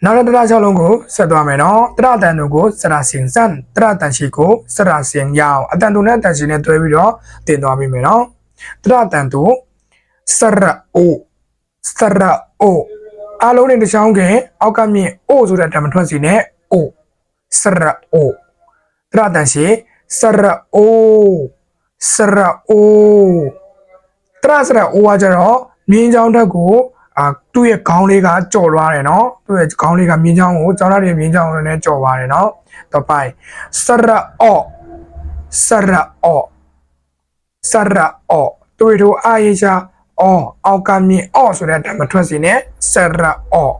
နောက်တစ်6လုံးကိုဆက်သွားမယ်နော်တရတန်တို့ကိုစရာစင်စန်တရတန်ရှိကိုစရာစင်ရအောင်အတန်တို့နဲ့တန်ရှိနဲ့တွဲပြီးတော့တင်သွားပြီးမယ်နော်တရတန်တို့စရအိုစရအိုအားလုံးနဲ့တစ်ချောင်းကအောက်ကမြင့်အိုဆိုတဲ့အတန်မထွက်စီနဲ့အိုစရအိုတရတန်ရှိစရအိုစရအိုတရစရအိုကကြတော့မြင်းချောင်းတက်ကိုသူ့ရဲ့ခေါင်းလေးကကြော်သွားတယ်နော်သူ့ရဲ့ခေါင်းလေးကမြင်းချောင်းကိုကျောင်းသားတွေမြင်းချောင်းနဲ့ကြော်သွားတယ်နော်တော့ပိုင်းစရအော့စရအော့စရအော့တွေ့တော့အာရချာအော်အောက်ကမြင်းအော့ဆိုတဲ့အတန်မထွက်စီနဲ့စရအော့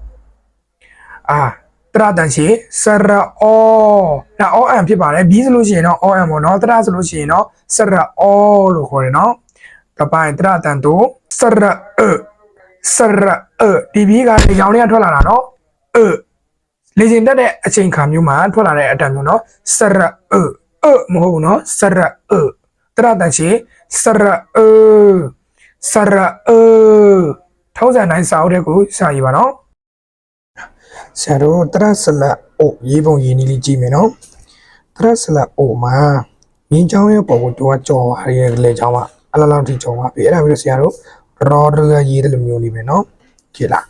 တရတန်ရှိစရအော့ဒါအော်အန်ဖြစ်ပါတယ်ဘီဆိုလို့ရှိရင်တော့အော်အန်ပေါ့နော်တရဆိုလို့ရှိရင်တော့စရအော့လို့ခေါ်တယ်နော်တော့ပိုင်းတရတန်တို့စရစရဒီဘီကလေကြောင်လေးကထွက်လာတာနော်လေရင်တက်တဲ့အချိန်ခါမျိုးမှာထွက်လာတဲ့အတန်မျိုးနော်စရမဟုတ်ဘူးနော်စရတရတန်ရှိစရစရထောင်းစံတိုင်းစာအုပ်တဲ့ကိုစာရေးပါနော်ဆရာတို့တရစလက်အိုရေးပုံရေးနည်းလေးကြည့်မယ်နော်တရစလက်အိုမှာမြင်းချောင်းရဲ့ပုံကိုသူကကြော်ပါရဲ့လေချောင်းမှာအလားလောက်ထိကြော်ပါပြီအဲ့ဒါမျိုးဆရာတို့ရော်ရရေးတယ်လို့မျိုးလေးပဲနော်ကြည့်လား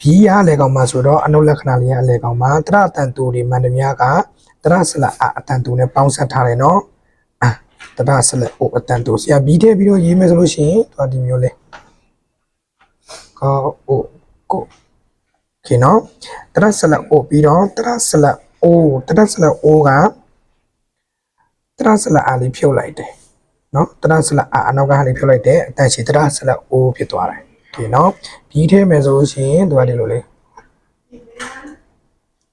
ဘီးရလေကောင်မှာဆိုတော့အနုလက္ခဏာလေးရလေကောင်မှာတရတန်တူတွေမှန်တများကတရစလက်အတန်တူနဲ့ပေါင်းဆက်ထားတယ်နော်တရစလက်အိုအတန်တူဆရာဘီးထည့်ပြီးတော့ရေးမယ်ဆိုလို့ရှိရင်သူဒီမျိုးလေးကောအိုကိုခေနော်တရစလက်အိုပြီးတော့တရစလက်အိုကတရစလက်အားလေးဖြုတ်လိုက်တယ်နော်တရစလက်အနောက်ကဟာလေးဖြုတ်လိုက်တယ်အတန်ရှိတရစလက်အိုဖြစ်သွားတယ်ဒီနော်ဘီးထဲမယ်ဆိုလို့ရှိရင်သူကဒီလိုလေး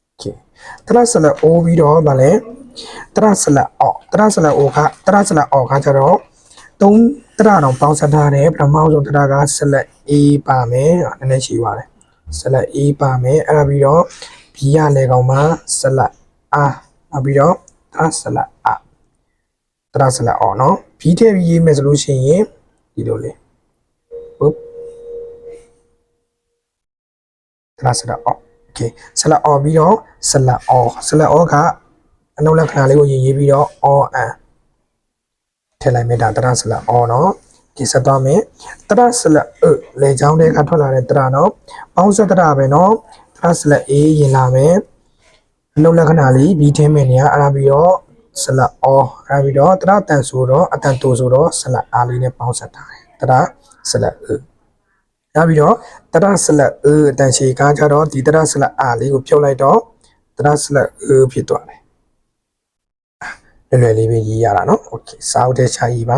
โอเคတရစလက်အိုပြီးတော့ဗာလဲတရစလက်အော့တရစလက်အိုကတရစလက်အော့ကကျတော့3တရတောင်ပေါင်းစပ်ထားတယ်ပထမဆုံးတရကစလက် A ပါမယ်နည်းနည်းရှိပါတယ်စလက် A ပါမယ်အဲ့ဒါပြီးတော့ B ရလေကောင်မှာစလက် R နောက်ပြီးတော့တရစလက်အတရစလက်အော့နော် B ထဲပြီးရေးမယ်ဆိုလို့ရှိရင်ဒီလိုလေးဟုတ်တရစလက်အော့โอเคစလက်အော့ပြီးတော့စလက်အော့ကအနုလက္ခဏာလေးကိုရေးပြီးတော့ on ထည့်လိုက်မယ်ဒါတရစလက်အော့နော်ဒီဆက်သွားမယ်တရစလက်လေချောင်းတွေကထွက်လာတဲ့တရနော်ပေါင်းဆက်တရပဲနော်တရစလက် A ရင်လာမယ်အနုလက္ခဏာလေးပြီးထင်းမယ်နေရအဲ့ဒါပြီးတော့စလက်အော်အဲ့ဒါပြီးတော့တရတန်ဆိုတော့အတန်တူဆိုတော့စလက်အားလေးနဲ့ပေါင်းဆက်ထားတယ်တရစလက်နောက်ပြီးတော့တရစလက်အတန်ရှည်ကားကြတော့ဒီတရစလက်အားလေးကိုဖြုတ်လိုက်တော့တရစလက်ဖြစ်သွားတယ်လွယ်လွယ်လေးပဲရေးရတာနော်โอเคစာအုပ်ထဲချရေးပါ